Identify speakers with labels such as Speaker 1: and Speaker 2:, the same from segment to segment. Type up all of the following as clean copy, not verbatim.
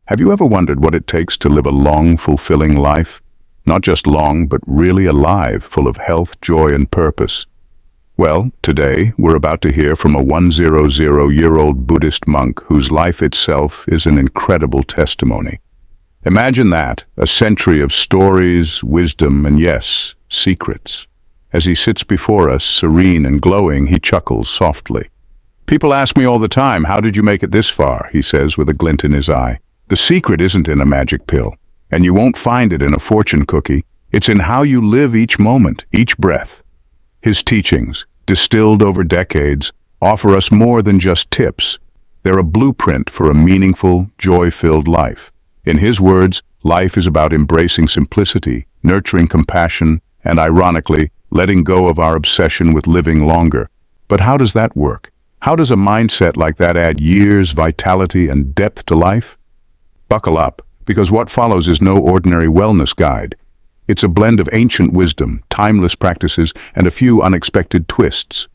Speaker 1: Have you ever wondered what it takes to live a long, fulfilling life? Not just long, but really alive, full of health, joy, and purpose. Well, today, we're about to hear from a 100-year-old Buddhist monk whose life itself is an incredible testimony. Imagine that, a century of stories, wisdom, and yes, secrets. As he sits before us, serene and glowing, he chuckles softly. People ask me all the time, how did you make it this far? He says with a glint in his eye. The secret isn't in a magic pill, and you won't find it in a fortune cookie. It's in how you live each moment, each breath. His teachings, distilled over decades, offer us more than just tips. They're a blueprint for a meaningful, joy-filled life. In his words, life is about embracing simplicity, nurturing compassion, and ironically, letting go of our obsession with living longer. But how does that work? How does a mindset like that add years, vitality, and depth to life? Buckle up, because what follows is no ordinary wellness guide. It's a blend of ancient wisdom, timeless practices, and a few unexpected twists.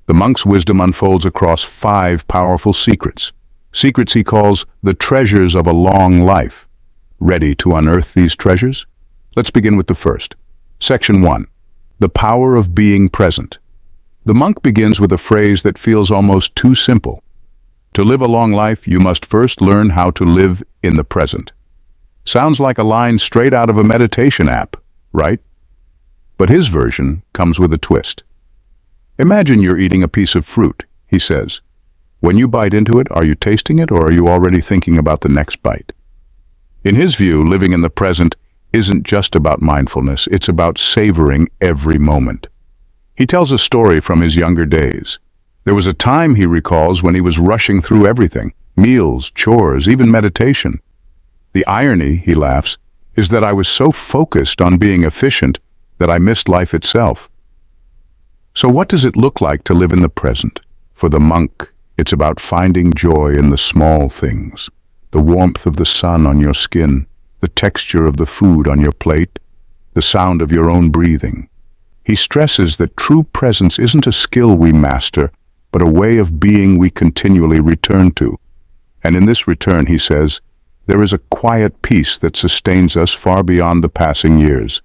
Speaker 1: The monk's wisdom unfolds across 5 powerful secrets. Secrets he calls the treasures of a long life. Ready to unearth these treasures? Let's begin with the first. Section 1. The power of being present. The monk begins with a phrase that feels almost too simple. To live a long life, you must first learn how to live in the present. Sounds like a line straight out of a meditation app, right? But his version comes with a twist. Imagine you're eating a piece of fruit, he says. When you bite into it, are you tasting it or are you already thinking about the next bite? In his view, living in the present isn't just about mindfulness, it's about savoring every moment. He tells a story from his younger days. There was a time, he recalls, when he was rushing through everything, meals, chores, even meditation. The irony, he laughs, is that I was so focused on being efficient that I missed life itself. So what does it look like to live in the present? For the monk, it's about finding joy in the small things, the warmth of the sun on your skin, the texture of the food on your plate, the sound of your own breathing. He stresses that true presence isn't a skill we master, but a way of being we continually return to. And in this return, he says, there is a quiet peace that sustains us far beyond the passing years.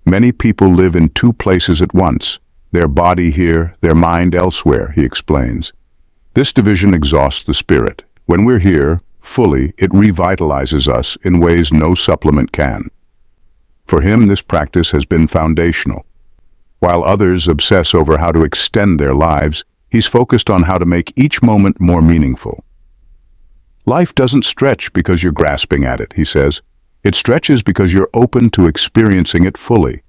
Speaker 1: Many people live in 2 places at once, their body here, their mind elsewhere, he explains. This division exhausts the spirit. When we're here, fully, it revitalizes us in ways no supplement can. For him, this practice has been foundational. While others obsess over how to extend their lives, he's focused on how to make each moment more meaningful. Life doesn't stretch because you're grasping at it, he says. It stretches because you're open to experiencing it fully.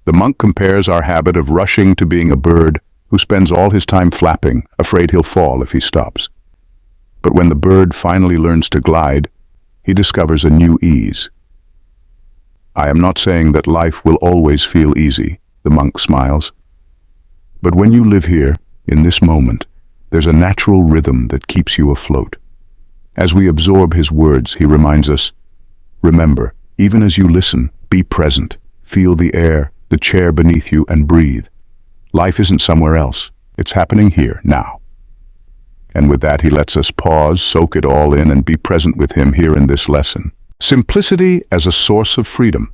Speaker 1: The monk compares our habit of rushing to being a bird who spends all his time flapping, afraid he'll fall if he stops. But when the bird finally learns to glide, he discovers a new ease. I am not saying that life will always feel easy, the monk smiles. But when you live here, in this moment, there's a natural rhythm that keeps you afloat. As we absorb his words, he reminds us, remember, even as you listen, be present, feel the air, the chair beneath you, and breathe. Life isn't somewhere else. It's happening here, now. And with that, he lets us pause, soak it all in, and be present with him here in this lesson. Simplicity as a source of freedom.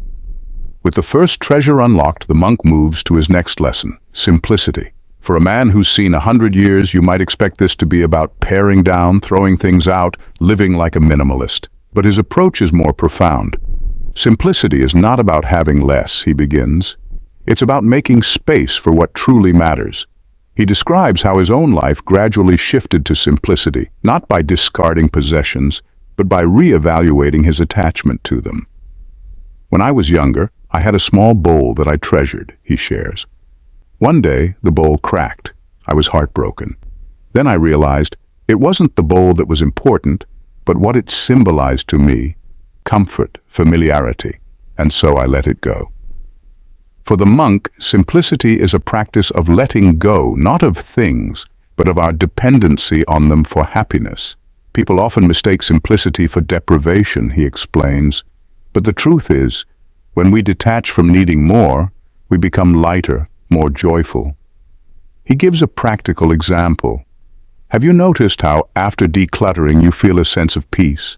Speaker 1: With the first treasure unlocked, the monk moves to his next lesson, simplicity. For a man who's seen 100 years, you might expect this to be about paring down, throwing things out, living like a minimalist. But his approach is more profound. Simplicity is not about having less, he begins. It's about making space for what truly matters. He describes how his own life gradually shifted to simplicity, not by discarding possessions, but by re-evaluating his attachment to them. When I was younger, I had a small bowl that I treasured, he shares. One day, the bowl cracked. I was heartbroken. Then I realized it wasn't the bowl that was important, but what it symbolized to me, comfort, familiarity, and so I let it go. For the monk, simplicity is a practice of letting go, not of things, but of our dependency on them for happiness. People often mistake simplicity for deprivation, he explains, but the truth is, when we detach from needing more, we become lighter, more joyful. He gives a practical example. Have you noticed how, after decluttering, you feel a sense of peace?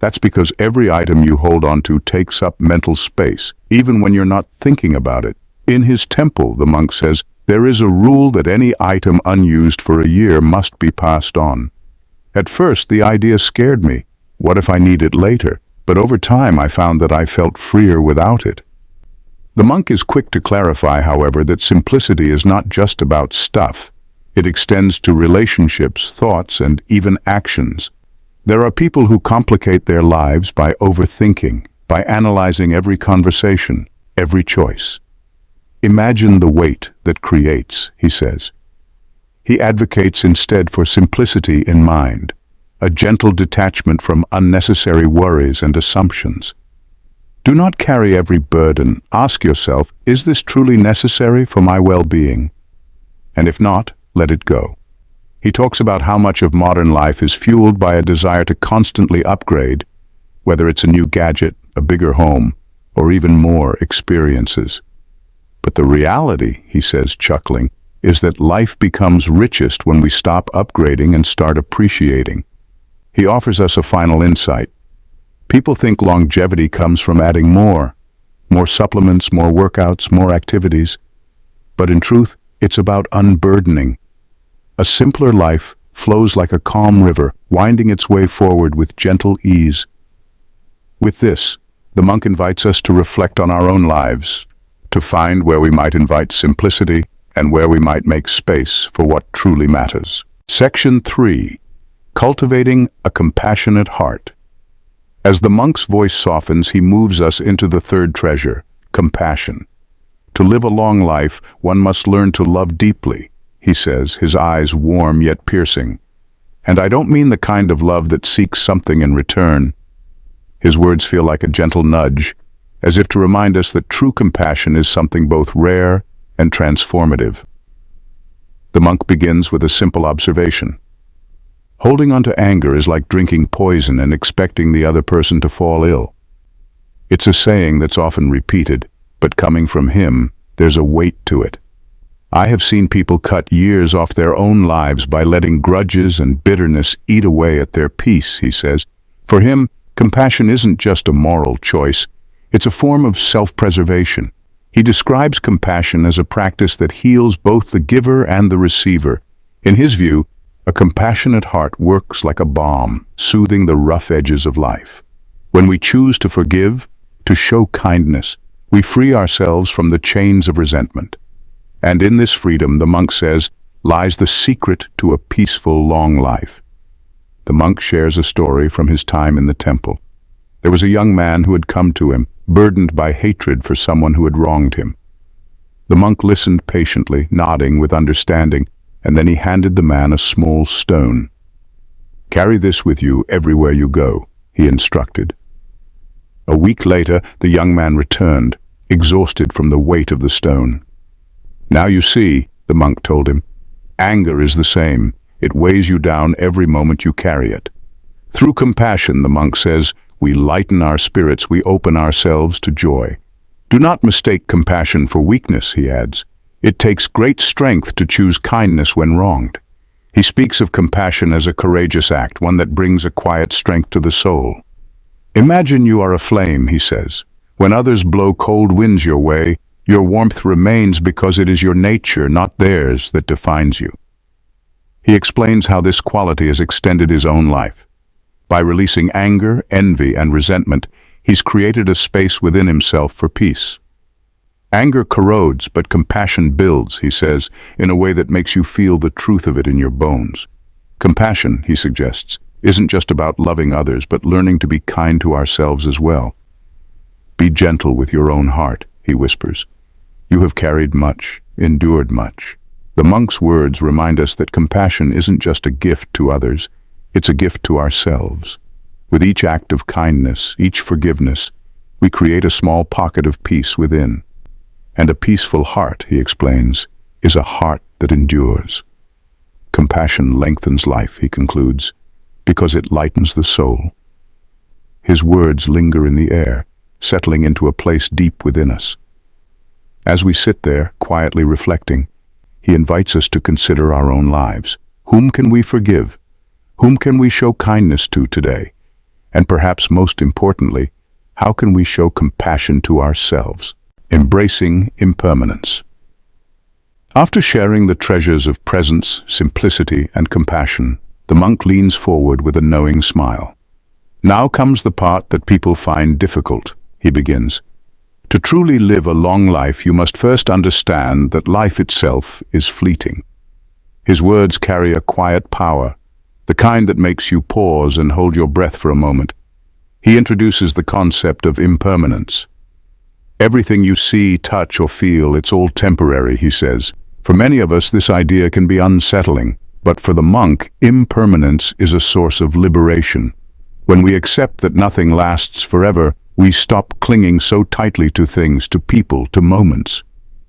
Speaker 1: That's because every item you hold onto takes up mental space, even when you're not thinking about it. In his temple, the monk says, there is a rule that any item unused for a year must be passed on. At first, the idea scared me. What if I need it later? But over time, I found that I felt freer without it. The monk is quick to clarify, however, that simplicity is not just about stuff. It extends to relationships, thoughts, and even actions. There are people who complicate their lives by overthinking, by analyzing every conversation, every choice. Imagine the weight that creates, he says. He advocates instead for simplicity in mind, a gentle detachment from unnecessary worries and assumptions. Do not carry every burden. Ask yourself, is this truly necessary for my well-being? And if not, let it go. He talks about how much of modern life is fueled by a desire to constantly upgrade, whether it's a new gadget, a bigger home, or even more experiences. But the reality, he says, chuckling, is that life becomes richest when we stop upgrading and start appreciating. He offers us a final insight. People think longevity comes from adding more supplements, more workouts, more activities. But in truth, it's about unburdening. A simpler life flows like a calm river, winding its way forward with gentle ease. With this, the monk invites us to reflect on our own lives, to find where we might invite simplicity and where we might make space for what truly matters. Section 3. Cultivating a compassionate heart. As the monk's voice softens, he moves us into the third treasure, compassion. To live a long life, one must learn to love deeply, he says, his eyes warm yet piercing. And I don't mean the kind of love that seeks something in return. His words feel like a gentle nudge, as if to remind us that true compassion is something both rare and transformative. The monk begins with a simple observation. Holding on to anger is like drinking poison and expecting the other person to fall ill. It's a saying that's often repeated, but coming from him, there's a weight to it. I have seen people cut years off their own lives by letting grudges and bitterness eat away at their peace, he says. For him, compassion isn't just a moral choice, it's a form of self-preservation. He describes compassion as a practice that heals both the giver and the receiver. In his view, a compassionate heart works like a balm, soothing the rough edges of life. When we choose to forgive, to show kindness, we free ourselves from the chains of resentment. And in this freedom, the monk says, lies the secret to a peaceful, long life. The monk shares a story from his time in the temple. There was a young man who had come to him, burdened by hatred for someone who had wronged him. The monk listened patiently, nodding with understanding, and then he handed the man a small stone. Carry this with you everywhere you go, he instructed. A week later, the young man returned, exhausted from the weight of the stone. Now you see, the monk told him, anger is the same. It weighs you down every moment you carry it. Through compassion, the monk says, we lighten our spirits, we open ourselves to joy. Do not mistake compassion for weakness, he adds. It takes great strength to choose kindness when wronged. He speaks of compassion as a courageous act, one that brings a quiet strength to the soul. Imagine you are a flame, he says. When others blow cold winds your way, your warmth remains because it is your nature, not theirs, that defines you. He explains how this quality has extended his own life. By releasing anger, envy, and resentment, he's created a space within himself for peace. Anger corrodes, but compassion builds, he says, in a way that makes you feel the truth of it in your bones. Compassion, he suggests, isn't just about loving others, but learning to be kind to ourselves as well. Be gentle with your own heart, he whispers. You have carried much, endured much. The monk's words remind us that compassion isn't just a gift to others, it's a gift to ourselves. With each act of kindness, each forgiveness, we create a small pocket of peace within. And a peaceful heart, he explains, is a heart that endures. Compassion lengthens life, he concludes, because it lightens the soul. His words linger in the air, settling into a place deep within us. As we sit there, quietly reflecting, he invites us to consider our own lives. Whom can we forgive? Whom can we show kindness to today? And perhaps most importantly, how can we show compassion to ourselves? Embracing impermanence. After sharing the treasures of presence, simplicity, and compassion, the monk leans forward with a knowing smile. Now comes the part that people find difficult, he begins. To truly live a long life, you must first understand that life itself is fleeting. His words carry a quiet power, the kind that makes you pause and hold your breath for a moment. He introduces the concept of impermanence. Everything you see, touch, or feel, it's all temporary, he says. For many of us, this idea can be unsettling, but for the monk, impermanence is a source of liberation. When we accept that nothing lasts forever, we stop clinging so tightly to things, to people, to moments.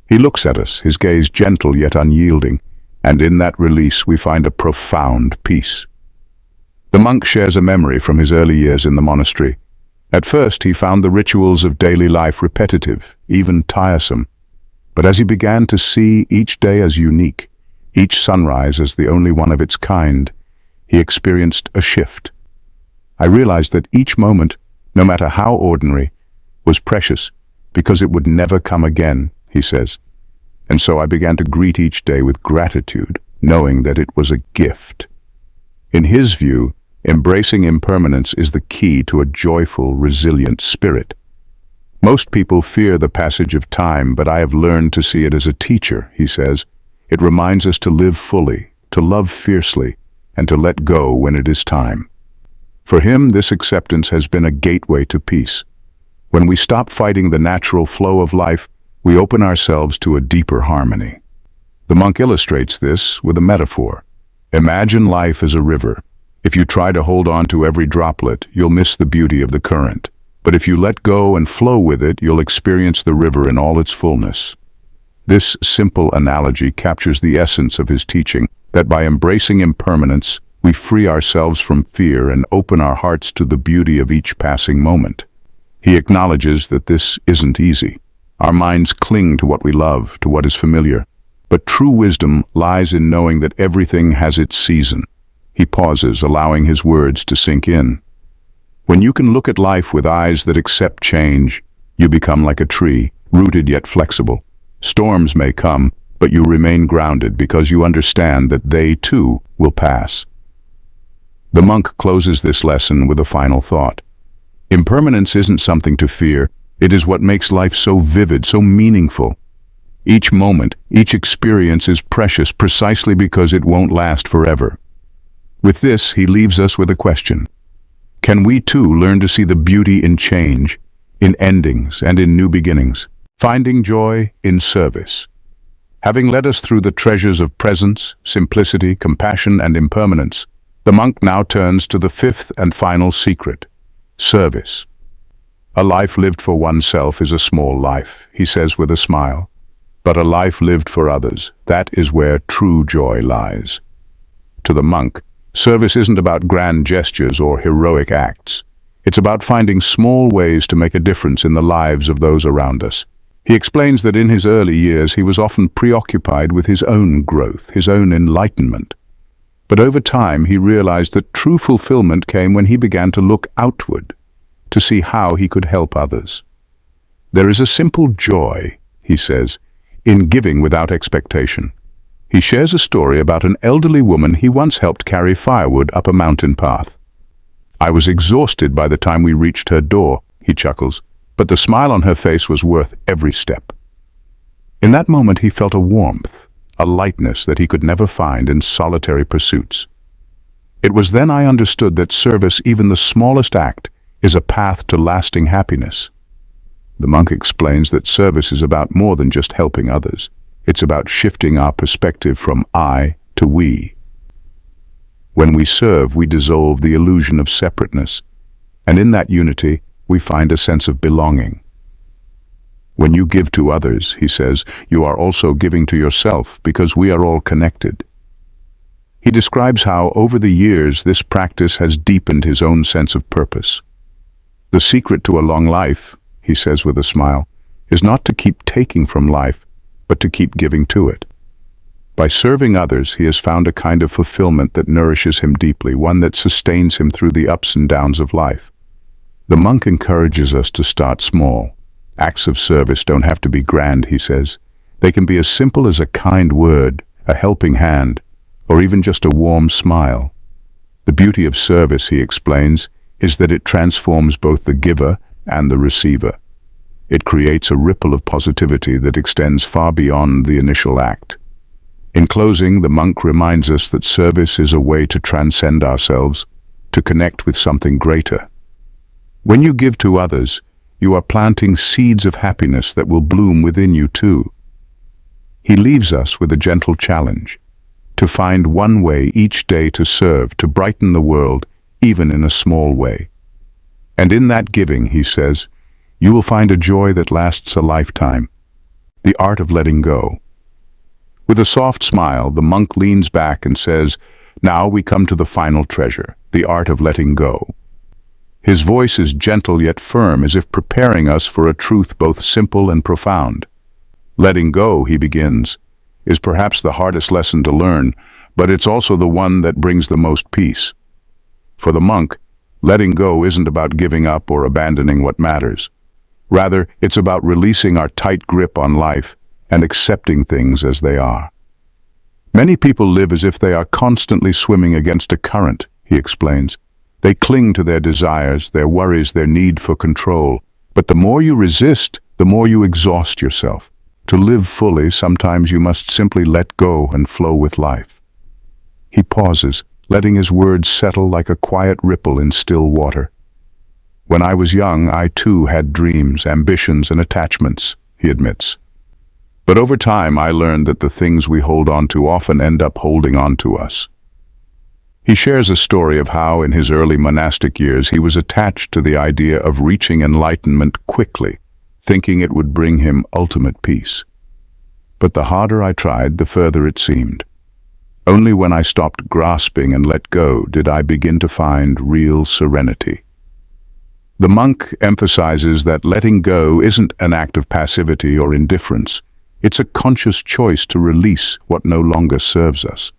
Speaker 1: He looks at us, his gaze gentle yet unyielding, and in that release we find a profound peace. The monk shares a memory from his early years in the monastery. At first he found the rituals of daily life repetitive, even tiresome. But as he began to see each day as unique, each sunrise as the only one of its kind, he experienced a shift. I realized that each moment, no matter how ordinary, was precious because it would never come again, he says. And so I began to greet each day with gratitude, knowing that it was a gift. In his view, embracing impermanence is the key to a joyful, resilient spirit. Most people fear the passage of time, but I have learned to see it as a teacher, he says. It reminds us to live fully, to love fiercely, and to let go when it is time. For him, this acceptance has been a gateway to peace. When we stop fighting the natural flow of life, we open ourselves to a deeper harmony. The monk illustrates this with a metaphor. Imagine life as a river. If you try to hold on to every droplet, you'll miss the beauty of the current. But if you let go and flow with it, you'll experience the river in all its fullness. This simple analogy captures the essence of his teaching, that by embracing impermanence, we free ourselves from fear and open our hearts to the beauty of each passing moment. He acknowledges that this isn't easy. Our minds cling to what we love, to what is familiar. But true wisdom lies in knowing that everything has its season. He pauses, allowing his words to sink in. When you can look at life with eyes that accept change, you become like a tree, rooted yet flexible. Storms may come, but you remain grounded because you understand that they, too, will pass. The monk closes this lesson with a final thought. Impermanence isn't something to fear. It is what makes life so vivid, so meaningful. Each moment, each experience is precious precisely because it won't last forever. With this, he leaves us with a question. Can we too learn to see the beauty in change, in endings, and in new beginnings, finding joy in service? Having led us through the treasures of presence, simplicity, compassion, and impermanence, the monk now turns to the fifth and final secret, service. A life lived for oneself is a small life, he says with a smile. But a life lived for others, that is where true joy lies. To the monk, service isn't about grand gestures or heroic acts. It's about finding small ways to make a difference in the lives of those around us. He explains that in his early years he was often preoccupied with his own growth, his own enlightenment. But over time he realized that true fulfillment came when he began to look outward, to see how he could help others. There is a simple joy, he says, in giving without expectation. He shares a story about an elderly woman he once helped carry firewood up a mountain path. I was exhausted by the time we reached her door, he chuckles, but the smile on her face was worth every step. In that moment he felt a warmth, a lightness that he could never find in solitary pursuits. It was then I understood that service, even the smallest act, is a path to lasting happiness. The monk explains that service is about more than just helping others. It's about shifting our perspective from I to we. When we serve, we dissolve the illusion of separateness, and in that unity, we find a sense of belonging. When you give to others, he says, you are also giving to yourself because we are all connected. He describes how, over the years, this practice has deepened his own sense of purpose. The secret to a long life, he says with a smile, is not to keep taking from life, but to keep giving to it. By serving others, he has found a kind of fulfillment that nourishes him deeply, one that sustains him through the ups and downs of life. The monk encourages us to start small. Acts of service don't have to be grand, he says. They can be as simple as a kind word, a helping hand, or even just a warm smile. The beauty of service, he explains, is that it transforms both the giver and the receiver. It creates a ripple of positivity that extends far beyond the initial act. In closing, the monk reminds us that service is a way to transcend ourselves, to connect with something greater. When you give to others, you are planting seeds of happiness that will bloom within you too. He leaves us with a gentle challenge, to find one way each day to serve, to brighten the world, even in a small way. And in that giving, he says, you will find a joy that lasts a lifetime, the art of letting go. With a soft smile, the monk leans back and says, now we come to the final treasure, the art of letting go. His voice is gentle yet firm, as if preparing us for a truth both simple and profound. Letting go, he begins, is perhaps the hardest lesson to learn, but it's also the one that brings the most peace. For the monk, letting go isn't about giving up or abandoning what matters. Rather, it's about releasing our tight grip on life and accepting things as they are. Many people live as if they are constantly swimming against a current, he explains. They cling to their desires, their worries, their need for control. But the more you resist, the more you exhaust yourself. To live fully, sometimes you must simply let go and flow with life. He pauses, letting his words settle like a quiet ripple in still water. When I was young, I too had dreams, ambitions, and attachments, he admits. But over time, I learned that the things we hold on to often end up holding on to us. He shares a story of how, in his early monastic years, he was attached to the idea of reaching enlightenment quickly, thinking it would bring him ultimate peace. But the harder I tried, the further it seemed. Only when I stopped grasping and let go did I begin to find real serenity. The monk emphasizes that letting go isn't an act of passivity or indifference. It's a conscious choice to release what no longer serves us.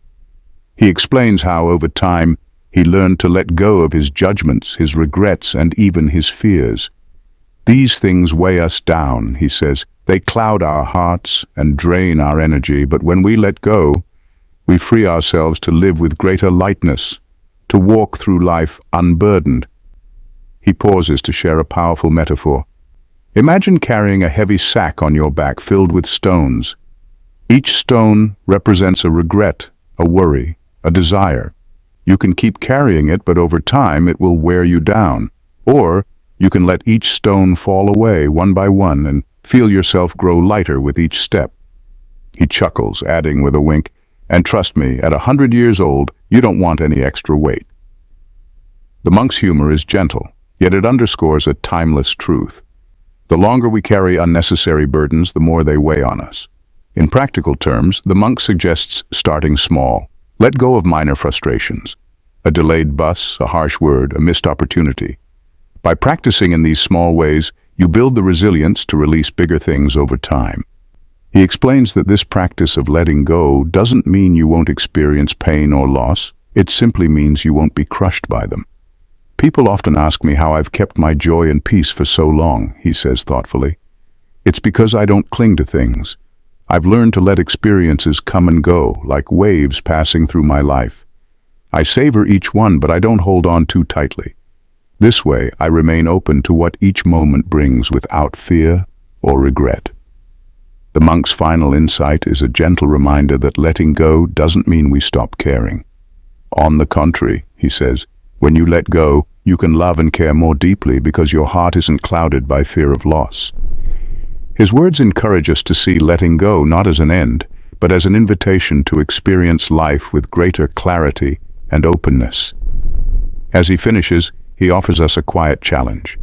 Speaker 1: He explains how, over time, he learned to let go of his judgments, his regrets, and even his fears. These things weigh us down, he says. They cloud our hearts and drain our energy, but when we let go, we free ourselves to live with greater lightness, to walk through life unburdened. He pauses to share a powerful metaphor. Imagine carrying a heavy sack on your back filled with stones. Each stone represents a regret, a worry, a desire. You can keep carrying it, but over time it will wear you down. Or you can let each stone fall away one by one and feel yourself grow lighter with each step. He chuckles, adding with a wink, and trust me, at 100 years old, you don't want any extra weight. The monk's humor is gentle, yet it underscores a timeless truth. The longer we carry unnecessary burdens, the more they weigh on us. In practical terms, the monk suggests starting small. Let go of minor frustrations. A delayed bus, a harsh word, a missed opportunity. By practicing in these small ways, you build the resilience to release bigger things over time. He explains that this practice of letting go doesn't mean you won't experience pain or loss. It simply means you won't be crushed by them. People often ask me how I've kept my joy and peace for so long, he says thoughtfully. It's because I don't cling to things. I've learned to let experiences come and go, like waves passing through my life. I savor each one, but I don't hold on too tightly. This way, I remain open to what each moment brings without fear or regret. The monk's final insight is a gentle reminder that letting go doesn't mean we stop caring. On the contrary, he says, when you let go, you can love and care more deeply because your heart isn't clouded by fear of loss. His words encourage us to see letting go not as an end, but as an invitation to experience life with greater clarity and openness. As he finishes, he offers us a quiet challenge.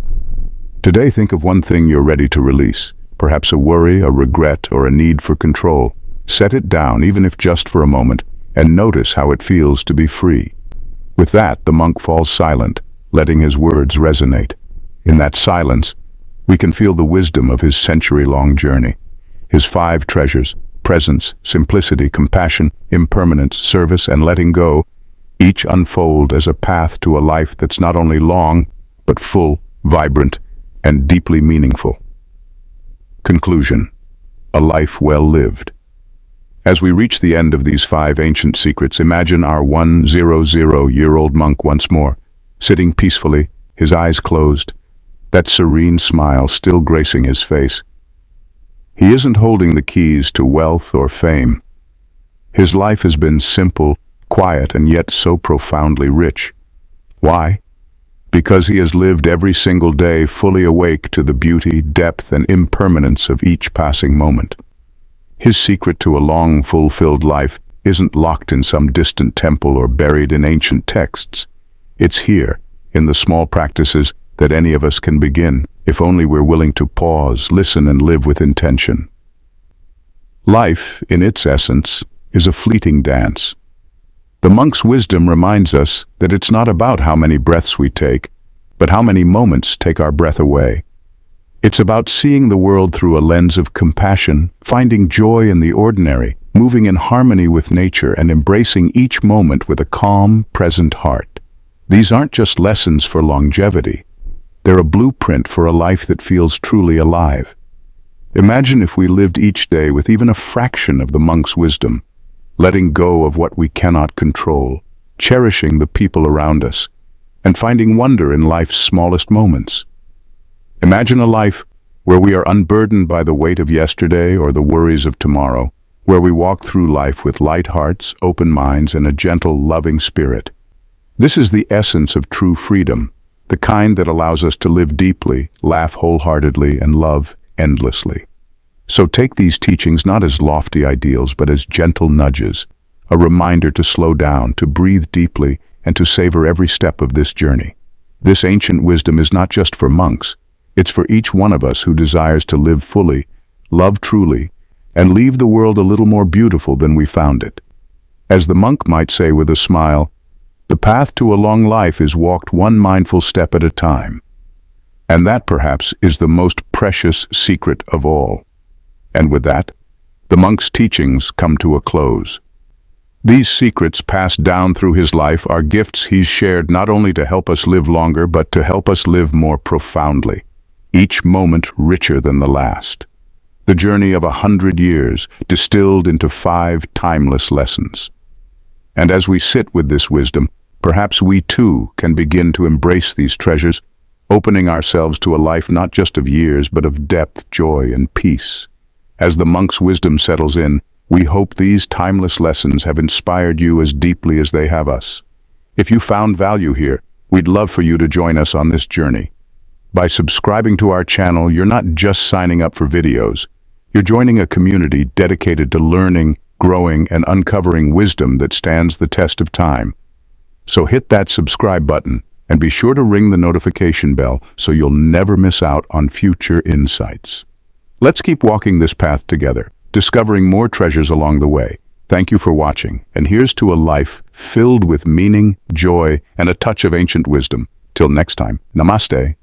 Speaker 1: Today, think of one thing you're ready to release, perhaps a worry, a regret, or a need for control. Set it down, even if just for a moment, and notice how it feels to be free. With that, the monk falls silent, letting his words resonate. In that silence, we can feel the wisdom of his century-long journey. His 5 treasures, presence, simplicity, compassion, impermanence, service, and letting go, each unfold as a path to a life that's not only long, but full, vibrant, and deeply meaningful. Conclusion: a life well lived. As we reach the end of these 5 ancient secrets, imagine our 100-year-old monk once more, sitting peacefully, his eyes closed, that serene smile still gracing his face. He isn't holding the keys to wealth or fame. His life has been simple, quiet, and yet so profoundly rich. Why? Because he has lived every single day fully awake to the beauty, depth, and impermanence of each passing moment. His secret to a long, fulfilled life isn't locked in some distant temple or buried in ancient texts. It's here, in the small practices that any of us can begin, if only we're willing to pause, listen, and live with intention. Life, in its essence, is a fleeting dance. The monk's wisdom reminds us that it's not about how many breaths we take, but how many moments take our breath away. It's about seeing the world through a lens of compassion, finding joy in the ordinary, moving in harmony with nature, and embracing each moment with a calm, present heart. These aren't just lessons for longevity. They're a blueprint for a life that feels truly alive. Imagine if we lived each day with even a fraction of the monk's wisdom, letting go of what we cannot control, cherishing the people around us, and finding wonder in life's smallest moments. Imagine a life where we are unburdened by the weight of yesterday or the worries of tomorrow, where we walk through life with light hearts, open minds, and a gentle, loving spirit. This is the essence of true freedom, the kind that allows us to live deeply, laugh wholeheartedly, and love endlessly. So take these teachings not as lofty ideals, but as gentle nudges, a reminder to slow down, to breathe deeply, and to savor every step of this journey. This ancient wisdom is not just for monks. It's for each one of us who desires to live fully, love truly, and leave the world a little more beautiful than we found it. As the monk might say with a smile, the path to a long life is walked one mindful step at a time. And that, perhaps, is the most precious secret of all. And with that, the monk's teachings come to a close. These secrets passed down through his life are gifts he's shared not only to help us live longer, but to help us live more profoundly, each moment richer than the last. The journey of 100 years distilled into 5 timeless lessons. And as we sit with this wisdom, perhaps we too can begin to embrace these treasures, opening ourselves to a life not just of years, but of depth, joy, and peace. As the monk's wisdom settles in, we hope these timeless lessons have inspired you as deeply as they have us. If you found value here, we'd love for you to join us on this journey. By subscribing to our channel, you're not just signing up for videos. You're joining a community dedicated to learning, growing, and uncovering wisdom that stands the test of time. So hit that subscribe button and be sure to ring the notification bell so you'll never miss out on future insights. Let's keep walking this path together, discovering more treasures along the way. Thank you for watching, and here's to a life filled with meaning, joy, and a touch of ancient wisdom. Till next time, namaste.